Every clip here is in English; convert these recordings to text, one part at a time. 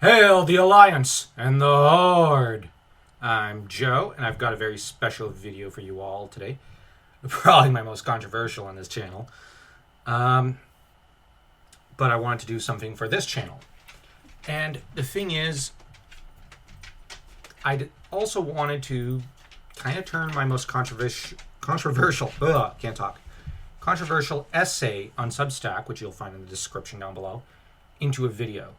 Hail the Alliance and the Horde! I'm Joe, and I've got a very special video for you all today. Probably my most controversial on this channel. But I wanted to do something for this channel. And the thing is, I also wanted to kind of turn my most controversial essay on Substack, which you'll find in the description down below, into a video.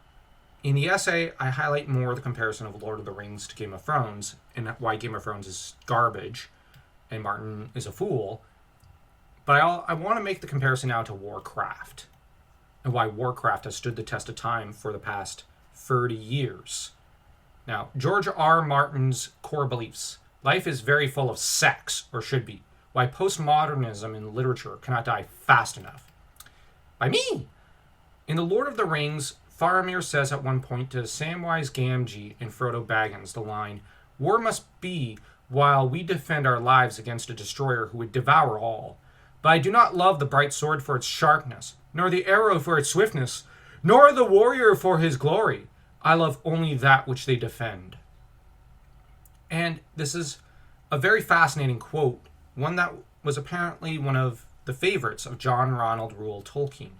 In the essay, I highlight more the comparison of Lord of the Rings to Game of Thrones, and why Game of Thrones is garbage, and Martin is a fool. But I want to make the comparison now to Warcraft, and why Warcraft has stood the test of time for the past 30 years. Now, George R. Martin's core beliefs. Life is very full of sex, or should be. Why postmodernism in literature cannot die fast enough. By me! In The Lord of the Rings, Faramir says at one point to Samwise Gamgee and Frodo Baggins the line, "War must be while we defend our lives against a destroyer who would devour all. But I do not love the bright sword for its sharpness, nor the arrow for its swiftness, nor the warrior for his glory. I love only that which they defend." And this is a very fascinating quote, one that was apparently one of the favorites of John Ronald Reuel Tolkien.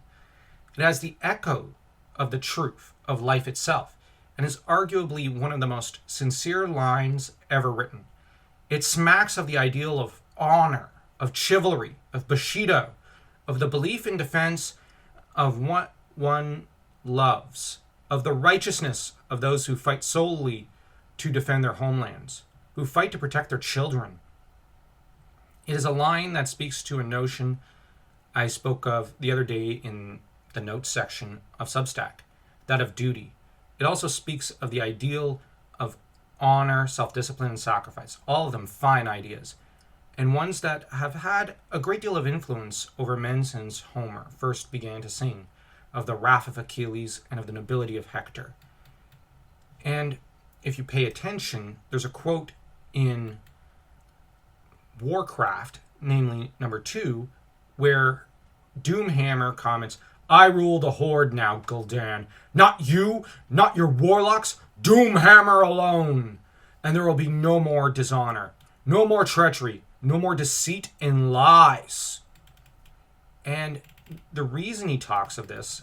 It has the echo of the truth of life itself, and is arguably one of the most sincere lines ever written. It smacks of the ideal of honor, of chivalry, of Bushido, of the belief in defense of what one loves, of the righteousness of those who fight solely to defend their homelands, who fight to protect their children. It is a line that speaks to a notion I spoke of the other day in the notes section of Substack, that of duty. It also speaks of the ideal of honor, self-discipline, and sacrifice, all of them fine ideas, and ones that have had a great deal of influence over men since Homer first began to sing of the wrath of Achilles and of the nobility of Hector. And if you pay attention, there's a quote in Warcraft, namely number 2, where Doomhammer comments, "I rule the Horde now, Gul'dan. Not you, not your warlocks, Doomhammer alone. And there will be no more dishonor, no more treachery, no more deceit and lies." And the reason he talks of this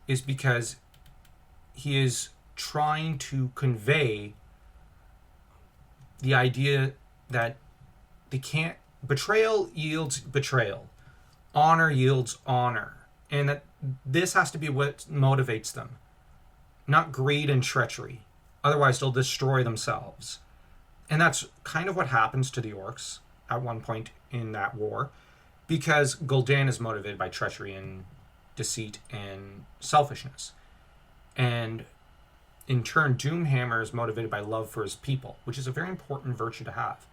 is because he is trying to convey the idea that betrayal yields betrayal, honor yields honor, and that this has to be what motivates them, not greed and treachery. Otherwise, they'll destroy themselves. And that's kind of what happens to the orcs at one point in that war, because Gul'dan is motivated by treachery and deceit and selfishness. And in turn, Doomhammer is motivated by love for his people, which is a very important virtue to have.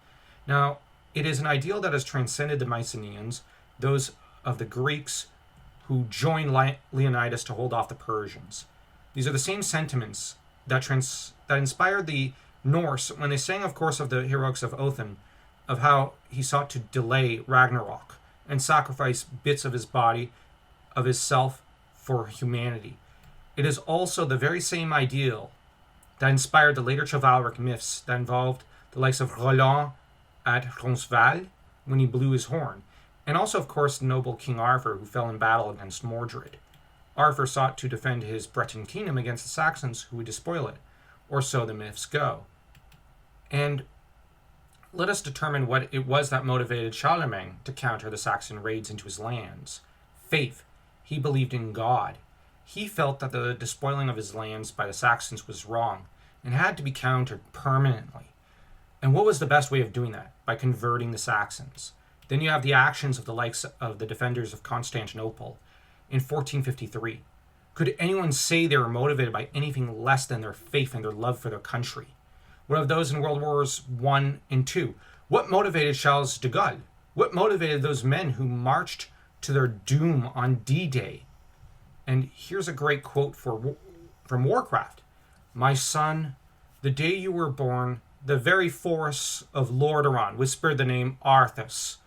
Now, it is an ideal that has transcended the Mycenaeans, those of the Greeks who joined Leonidas to hold off the Persians. These are the same sentiments that inspired the Norse when they sang, of course, of the heroics of Othin, of how he sought to delay Ragnarok and sacrifice bits of his body, of his self, for humanity. It is also the very same ideal that inspired the later chivalric myths that involved the likes of Roland at Roncesvalles when he blew his horn, and also, of course, the noble King Arthur, who fell in battle against Mordred. Arthur sought to defend his Breton kingdom against the Saxons who would despoil it, or so the myths go. And let us determine what it was that motivated Charlemagne to counter the Saxon raids into his lands. Faith. He believed in God. He felt that the despoiling of his lands by the Saxons was wrong and had to be countered permanently. And what was the best way of doing that? By converting the Saxons. Then you have the actions of the likes of the defenders of Constantinople in 1453. Could anyone say they were motivated by anything less than their faith and their love for their country? What of those in World Wars I and II? What motivated Charles de Gaulle? What motivated those men who marched to their doom on D-Day? And here's a great quote from Warcraft. "My son, the day you were born, the very forests of Lordaeron whispered the name Arthas.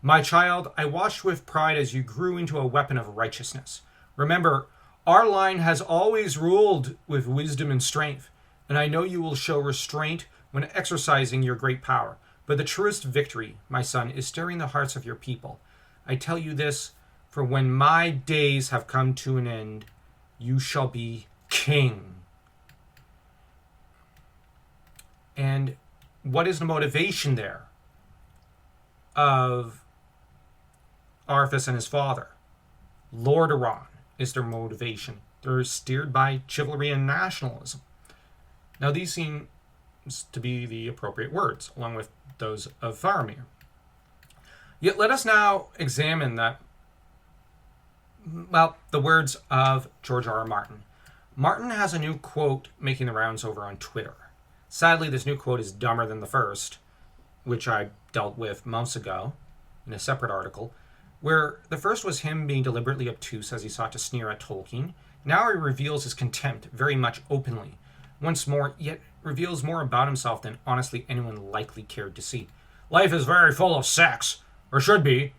My child, I watched with pride as you grew into a weapon of righteousness. Remember, Our line has always ruled with wisdom and strength, and I know you will show restraint when exercising your great power. But the truest victory, my son, is stirring the hearts of your people. I tell you this, for when my days have come to an end, you shall be king. And what is the motivation there of Arthas and his father? Lordaeron is their motivation. They're steered by chivalry and nationalism. Now, these seem to be the appropriate words, along with those of Faramir. Yet let us now examine the words of George R. R. Martin. Martin has a new quote making the rounds over on Twitter. Sadly, this new quote is dumber than the first, which I dealt with months ago in a separate article, where the first was him being deliberately obtuse as he sought to sneer at Tolkien. Now he reveals his contempt very much openly, once more, yet reveals more about himself than honestly anyone likely cared to see. Life is very full of sex, or should be.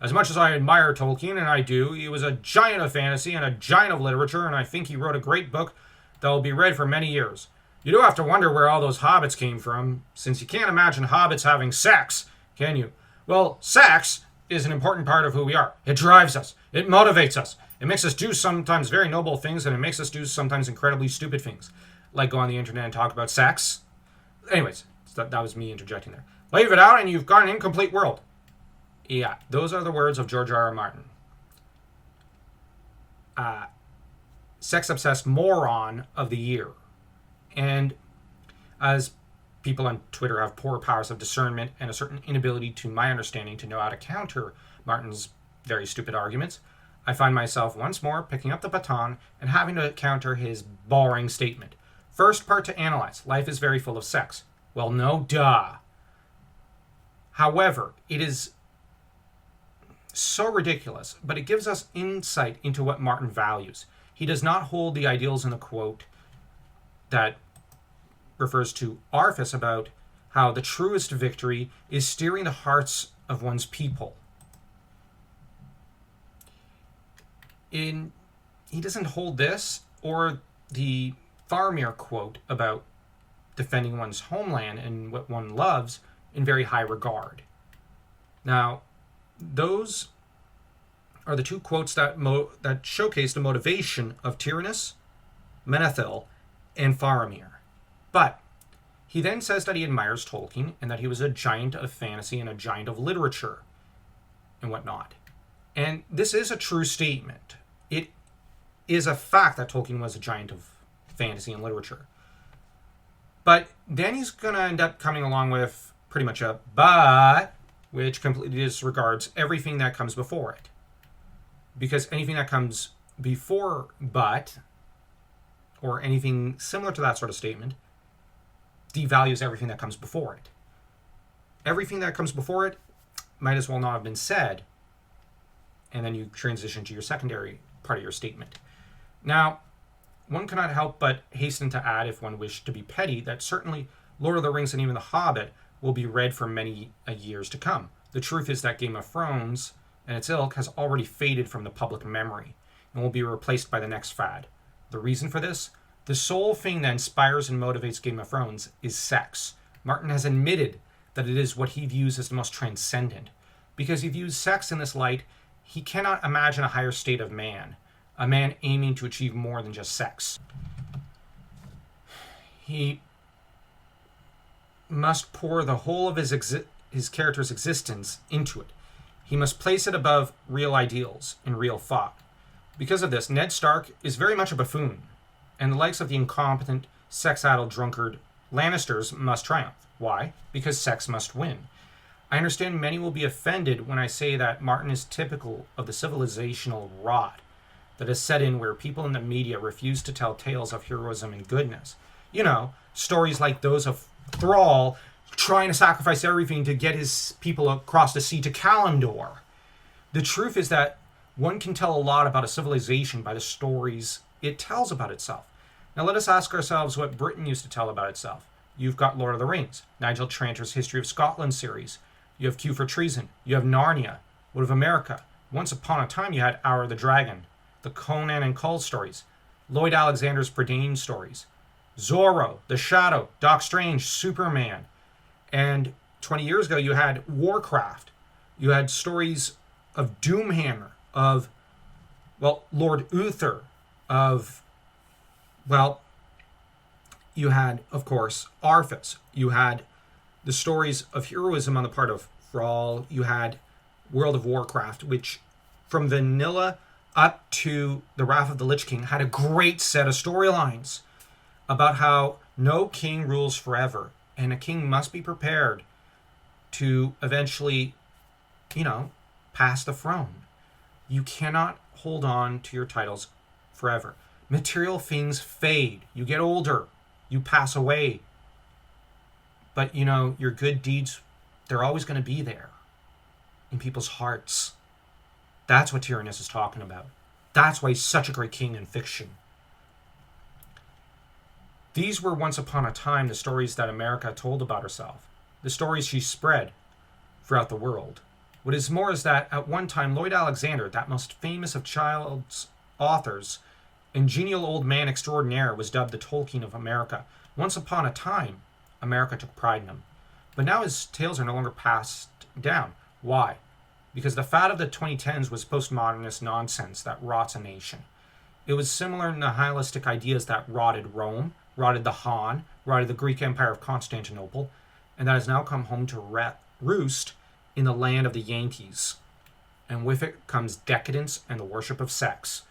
As much as I admire Tolkien, and I do, he was a giant of fantasy and a giant of literature, and I think he wrote a great book that will be read for many years. You do have to wonder where all those hobbits came from, since you can't imagine hobbits having sex, can you? Well, sex is an important part of who we are. It drives us. It motivates us. It makes us do sometimes very noble things, and it makes us do sometimes incredibly stupid things, like go on the internet and talk about sex. Anyways, that was me interjecting there. Leave it out and you've got an incomplete world. Yeah, those are the words of George R. R. Martin. Sex-obsessed moron of the year. And as people on Twitter have poor powers of discernment and a certain inability, to my understanding, to know how to counter Martin's very stupid arguments, I find myself once more picking up the baton and having to counter his boring statement. First part to analyze. Life is very full of sex. Well, no duh. However, it is so ridiculous, but it gives us insight into what Martin values. He does not hold the ideals in the quote that refers to Arthas about how the truest victory is steering the hearts of one's people. He doesn't hold this or the Faramir quote about defending one's homeland and what one loves in very high regard. Now, those are the two quotes that showcase the motivation of Tyrannus, Menethil, and Faramir. But he then says that he admires Tolkien and that he was a giant of fantasy and a giant of literature and whatnot. And this is a true statement. It is a fact that Tolkien was a giant of fantasy and literature. But then he's going to end up coming along with pretty much a but, which completely disregards everything that comes before it. Because anything that comes before but, or anything similar to that sort of statement, devalues everything that comes before it. Everything that comes before it might as well not have been said, and then you transition to your secondary part of your statement. Now, one cannot help but hasten to add, if one wished to be petty, that certainly Lord of the Rings and even The Hobbit will be read for many years to come. The truth is that Game of Thrones and its ilk has already faded from the public memory and will be replaced by the next fad. The reason for this? The sole thing that inspires and motivates Game of Thrones is sex. Martin has admitted that it is what he views as the most transcendent. Because he views sex in this light, he cannot imagine a higher state of man, a man aiming to achieve more than just sex. He must pour the whole of his character's existence into it. He must place it above real ideals and real thought. Because of this, Ned Stark is very much a buffoon, and the likes of the incompetent, sex-addled drunkard Lannisters must triumph. Why? Because sex must win. I understand many will be offended when I say that Martin is typical of the civilizational rot that has set in where people in the media refuse to tell tales of heroism and goodness. You know, stories like those of Thrall trying to sacrifice everything to get his people across the sea to Kalimdor. The truth is that one can tell a lot about a civilization by the stories it tells about itself. Now let us ask ourselves what Britain used to tell about itself. You've got Lord of the Rings, Nigel Tranter's History of Scotland series. You have Q for Treason. You have Narnia. What of America? Once upon a time you had Hour of the Dragon. the Conan and Cole stories, Lloyd Alexander's Prydain stories, Zorro, The Shadow, Doc Strange, Superman. And 20 years ago, you had Warcraft. You had stories of Doomhammer, of, well, Lord Uther, of, well, you had, of course, Arthas. You had the stories of heroism on the part of Thrall. You had World of Warcraft, which from vanilla up to the Wrath of the Lich-King had a great set of storylines about how no king rules forever, and a king must be prepared to eventually, pass the throne. You cannot hold on to your titles forever. Material things fade. You get older. You pass away. But, your good deeds, they're always going to be there in people's hearts. That's what Tyrannus is talking about. That's why he's such a great king in fiction. These were once upon a time the stories that America told about herself, the stories she spread throughout the world. What is more is that at one time, Lloyd Alexander, that most famous of child's authors, and genial old man extraordinaire, was dubbed the Tolkien of America. Once upon a time, America took pride in him. But now his tales are no longer passed down. Why? Because the fad of the 2010s was postmodernist nonsense that rots a nation. It was similar nihilistic ideas that rotted Rome, rotted the Han, rotted the Greek Empire of Constantinople, and that has now come home to roost in the land of the Yankees. And with it comes decadence and the worship of sex.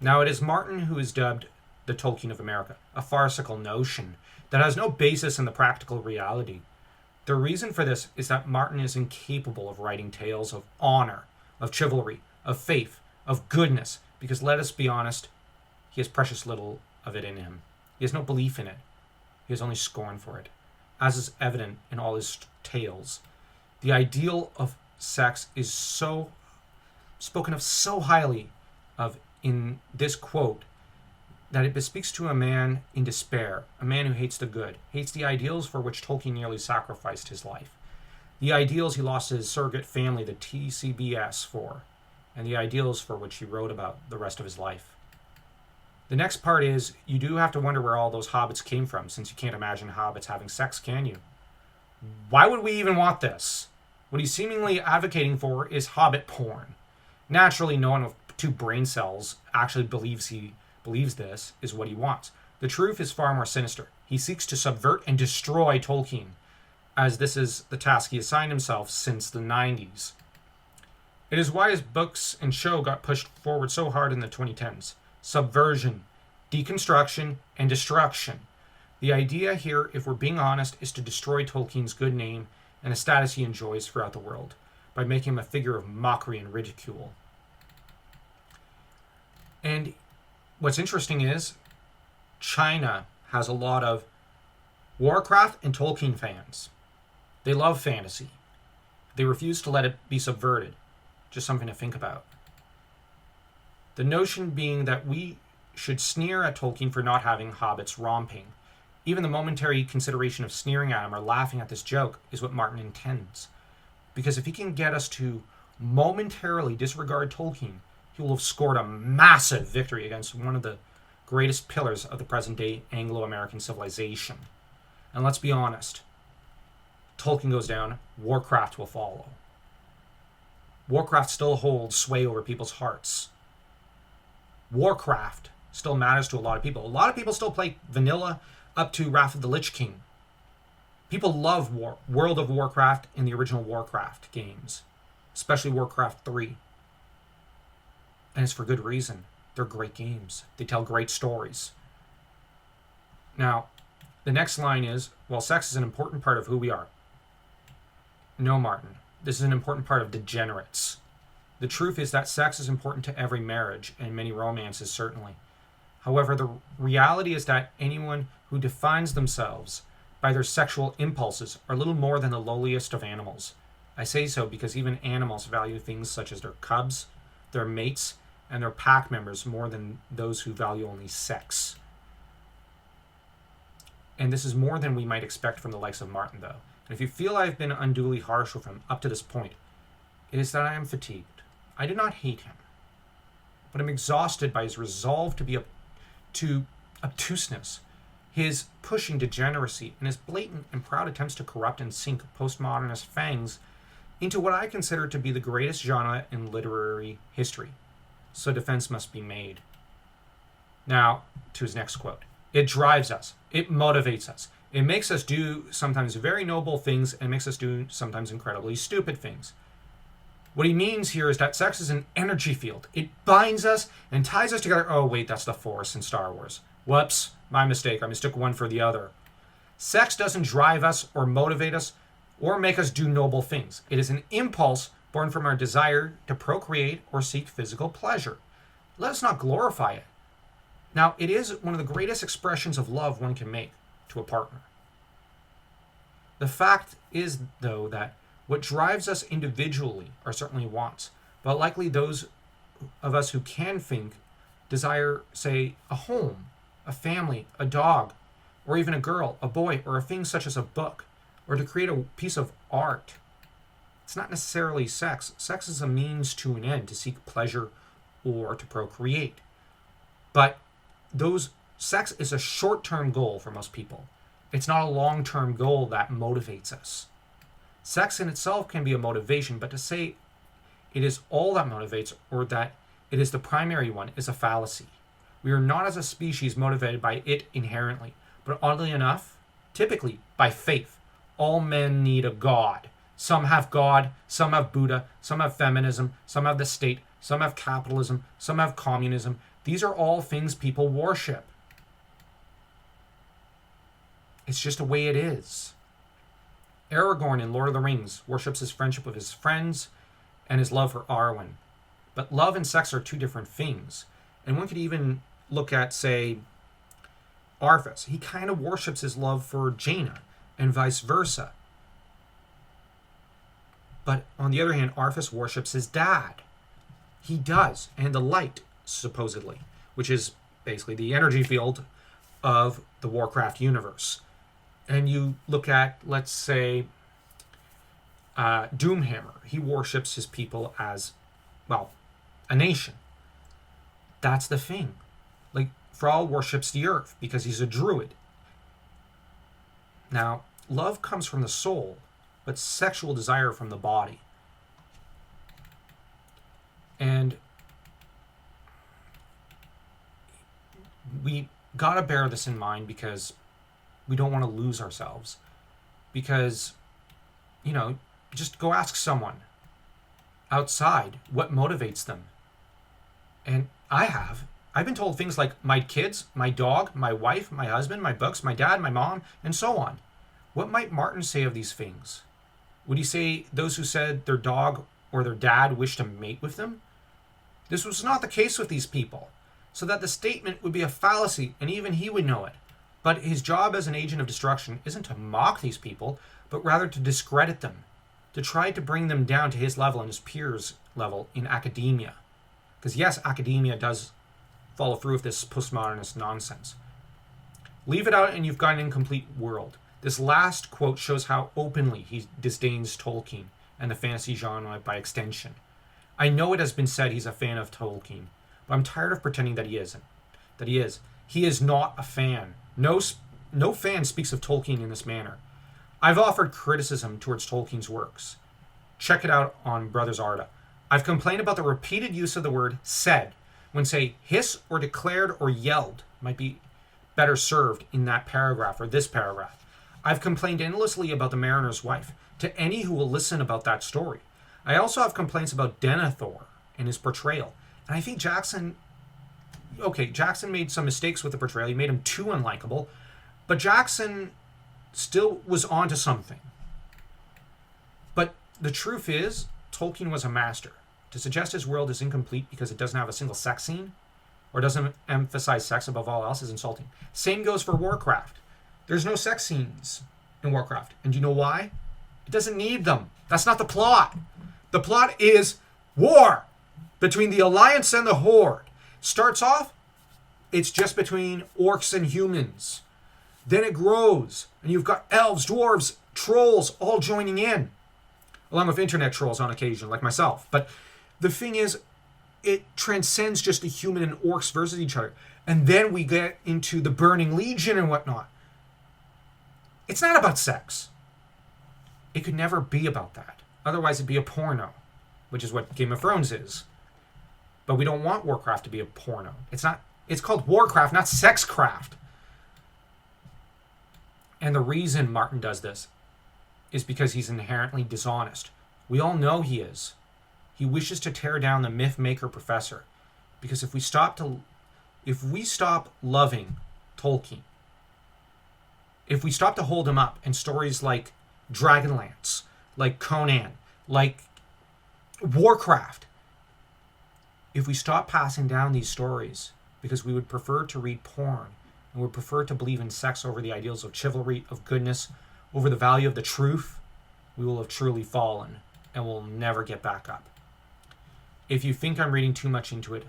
Now it is Martin who is dubbed the Tolkien of America, a farcical notion that has no basis in the practical reality. The reason for this is that Martin is incapable of writing tales of honor, of chivalry, of faith, of goodness, because let us be honest, he has precious little of it in him. He has no belief in it. He has only scorn for it, as is evident in all his tales. The ideal of sex is so spoken of so highly of in this quote that it bespeaks to a man in despair, a man who hates the good, hates the ideals for which Tolkien nearly sacrificed his life, the ideals he lost his surrogate family, the TCBS, for, and the ideals for which he wrote about the rest of his life. The next part is, you do have to wonder where all those hobbits came from, since you can't imagine hobbits having sex, can you? Why would we even want this? What he's seemingly advocating for is hobbit porn. Naturally, no one with two brain cells actually believes this is what he wants. The truth is far more sinister. He seeks to subvert and destroy Tolkien, as this is the task he assigned himself since the 90s. It is why his books and show got pushed forward so hard in the 2010s. Subversion, deconstruction, and destruction. The idea here, if we're being honest, is to destroy Tolkien's good name and the status he enjoys throughout the world by making him a figure of mockery and ridicule. And what's interesting is China has a lot of Warcraft and Tolkien fans. They love fantasy. They refuse to let it be subverted. Just something to think about. The notion being that we should sneer at Tolkien for not having hobbits romping. Even the momentary consideration of sneering at him or laughing at this joke is what Martin intends. Because if he can get us to momentarily disregard Tolkien, he will have scored a massive victory against one of the greatest pillars of the present-day Anglo-American civilization. And let's be honest, Tolkien goes down, Warcraft will follow. Warcraft still holds sway over people's hearts. Warcraft still matters to a lot of people. A lot of people still play vanilla up to Wrath of the Lich-King. People love World of Warcraft and the original Warcraft games, especially Warcraft 3. And it's for good reason. They're great games. They tell great stories. Now, the next line is, well, sex is an important part of who we are. No, Martin. This is an important part of degenerates. The truth is that sex is important to every marriage, and many romances certainly. However, the reality is that anyone who defines themselves by their sexual impulses are little more than the lowliest of animals. I say so because even animals value things such as their cubs, their mates, and their pack members more than those who value only sex. And this is more than we might expect from the likes of Martin, though. And if you feel I've been unduly harsh with him up to this point, it is that I am fatigued. I do not hate him, but I'm exhausted by his resolve to obtuseness, his pushing degeneracy, and his blatant and proud attempts to corrupt and sink postmodernist fangs into what I consider to be the greatest genre in literary history. So defense must be made. Now, to his next quote. It drives us. It motivates us. It makes us do sometimes very noble things and makes us do sometimes incredibly stupid things. What he means here is that sex is an energy field. It binds us and ties us together. Oh, wait, that's the Force in Star Wars. Whoops, my mistake. I mistook one for the other. Sex doesn't drive us or motivate us or make us do noble things. It is an impulse born from our desire to procreate or seek physical pleasure. Let us not glorify it. Now, it is one of the greatest expressions of love one can make to a partner. The fact is, though, that what drives us individually are certainly wants, but likely those of us who can think desire, say, a home, a family, a dog, or even a girl, a boy, or a thing such as a book, or to create a piece of art. It's not necessarily sex. Sex is a means to an end, to seek pleasure or to procreate. But sex is a short-term goal for most people. It's not a long-term goal that motivates us. Sex in itself can be a motivation, but to say it is all that motivates or that it is the primary one is a fallacy. We are not as a species motivated by it inherently, but oddly enough, typically by faith. All men need a God. Some have God, some have Buddha, some have feminism, some have the state, some have capitalism, some have communism. These are all things people worship. It's just the way it is. Aragorn in Lord of the Rings worships his friendship with his friends and his love for Arwen. But love and sex are two different things. And one could even look at, say, Arthas. He kind of worships his love for Jaina and vice versa. But on the other hand, Arthas worships his dad. He does. And the light, supposedly, which is basically the energy field of the Warcraft universe. And you look at, let's say, Doomhammer. He worships his people as, well, a nation. That's the thing. Like, Thrall worships the earth because he's a druid. Now, love comes from the soul, but sexual desire from the body. And we gotta bear this in mind because we don't want to lose ourselves. Because, just go ask someone outside what motivates them. And I've been told things like my kids, my dog, my wife, my husband, my books, my dad, my mom, and so on. What might Martin say of these things? Would he say those who said their dog or their dad wished to mate with them? This was not the case with these people, so that the statement would be a fallacy, and even he would know it. But his job as an agent of destruction isn't to mock these people, but rather to discredit them, to try to bring them down to his level and his peers' level in academia. Because yes, academia does follow through with this postmodernist nonsense. Leave it out and you've got an incomplete world. This last quote shows how openly he disdains Tolkien and the fantasy genre by extension. I know it has been said he's a fan of Tolkien, but I'm tired of pretending that he isn't. That he is. He is not a fan. No fan speaks of Tolkien in this manner. I've offered criticism towards Tolkien's works. Check it out on Brothers Arda. I've complained about the repeated use of the word said, when, say, hiss or declared or yelled might be better served in that paragraph or this paragraph. I've complained endlessly about the Mariner's wife, to any who will listen about that story. I also have complaints about Denethor and his portrayal. And I think Jackson made some mistakes with the portrayal. He made him too unlikable. But Jackson still was onto something. But the truth is, Tolkien was a master. To suggest his world is incomplete because it doesn't have a single sex scene or doesn't emphasize sex above all else is insulting. Same goes for Warcraft. There's no sex scenes in Warcraft. And do you know why? It doesn't need them. That's not the plot. The plot is war between the Alliance and the Horde. Starts off, it's just between orcs and humans. Then it grows, and you've got elves, dwarves, trolls all joining in, along with internet trolls on occasion, like myself. But the thing is, it transcends just the human and orcs versus each other. And then we get into the Burning Legion and whatnot. It's not about sex. It could never be about that. Otherwise, it'd be a porno, which is what Game of Thrones is. But we don't want Warcraft to be a porno. It's not. It's called Warcraft, not Sexcraft. And the reason Martin does this is because he's inherently dishonest. We all know he is. He wishes to tear down the myth maker professor. Because if we stop loving Tolkien, if we stop to hold him up in stories like Dragonlance, like Conan, like Warcraft, if we stop passing down these stories because we would prefer to read porn and would prefer to believe in sex over the ideals of chivalry, of goodness, over the value of the truth, we will have truly fallen and will never get back up. If you think I'm reading too much into it,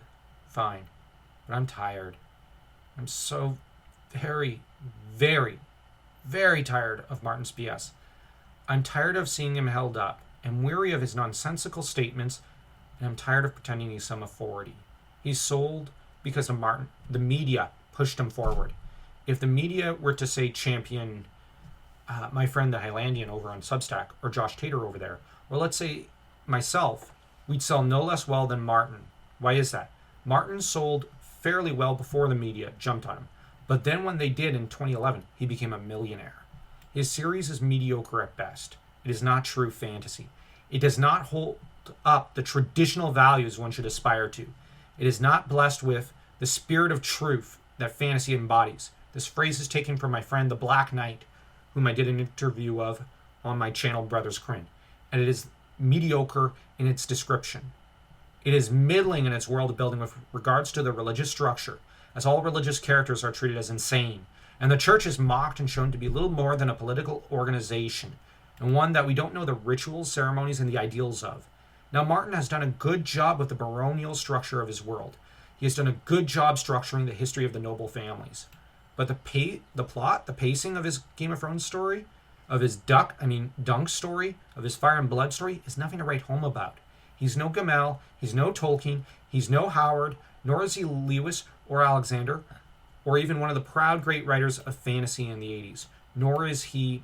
fine. But I'm tired. I'm so very, very, very tired of Martin's BS. I'm tired of seeing him held up. I'm weary of his nonsensical statements, and I'm tired of pretending he's some authority. He's sold because of Martin. The media pushed him forward. If the media were to say champion my friend the Highlandian over on Substack, or Josh Tater over there, or let's say myself, we'd sell no less well than Martin. Why is that? Martin sold fairly well before the media jumped on him. But then when they did in 2011, he became a millionaire. His series is mediocre at best. It is not true fantasy. It does not hold up the traditional values one should aspire to. It is not blessed with the spirit of truth that fantasy embodies. This phrase is taken from my friend the Black Knight, whom I did an interview of on my channel Brothers Crin. And it is mediocre in its description. It is middling in its world building with regards to the religious structure, as all religious characters are treated as insane. And the church is mocked and shown to be little more than a political organization, and one that we don't know the rituals, ceremonies, and the ideals of. Now, Martin has done a good job with the baronial structure of his world. He has done a good job structuring the history of the noble families. But the plot, the pacing of his Game of Thrones story, of his Dunk story, of his Fire and Blood story, is nothing to write home about. He's no Gamel, he's no Tolkien, he's no Howard, nor is he Lewis or Alexander, or even one of the proud great writers of fantasy in the 80s. Nor is he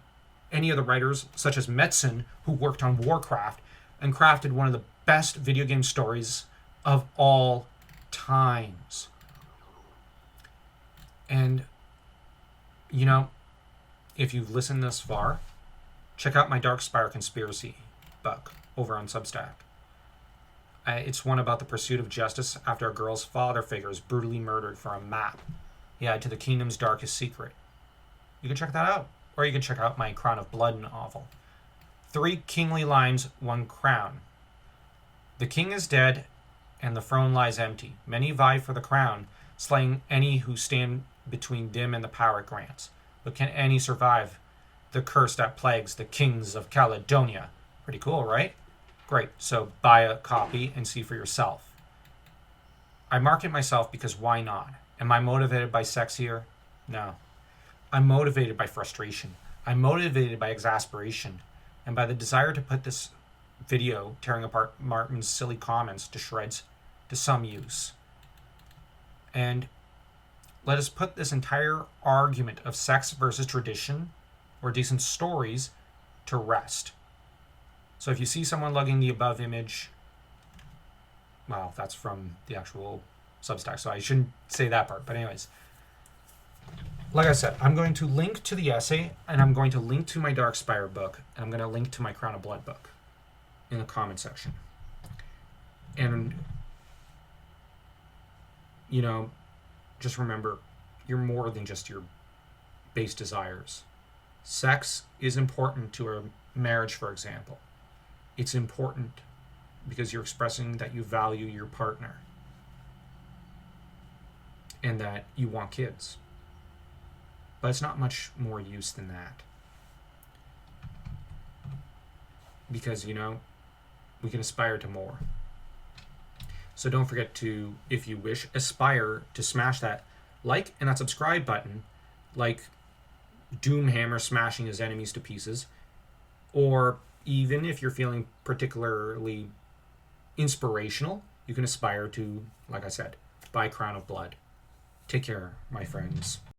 any of the writers, such as Metzen, who worked on Warcraft and crafted one of the best video game stories of all times. And, you know, if you've listened this far, check out my Darkspire Conspiracy book over on Substack. It's one about the pursuit of justice after a girl's father figure is brutally murdered for a map he had to the kingdom's darkest secret. You can check that out. Or you can check out my Crown of Blood novel. 3 kingly lines, 1 crown. The king is dead, and the throne lies empty. Many vie for the crown, slaying any who stand between them and the power it grants. But can any survive the curse that plagues the kings of Caledonia? Pretty cool, right? Great, so buy a copy and see for yourself. I market myself because why not? Am I motivated by sex here? No. I'm motivated by frustration. I'm motivated by exasperation. And by the desire to put this video tearing apart Martin's silly comments to shreds to some use. And let us put this entire argument of sex versus tradition or decent stories to rest. So if you see someone lugging the above image, well, that's from the actual Substack, so I shouldn't say that part. But anyways, like I said, I'm going to link to the essay, and I'm going to link to my Darkspire book, and I'm going to link to my Crown of Blood book in the comment section. And, you know, just remember, you're more than just your base desires. Sex is important to a marriage, for example. It's important because you're expressing that you value your partner and that you want kids. But it's not much more use than that. Because, you know, we can aspire to more. So don't forget to, if you wish, aspire to smash that like and that subscribe button, like Doomhammer smashing his enemies to pieces, or even if you're feeling particularly inspirational, you can aspire to, like I said, buy Crown of Blood. Take care, my friends.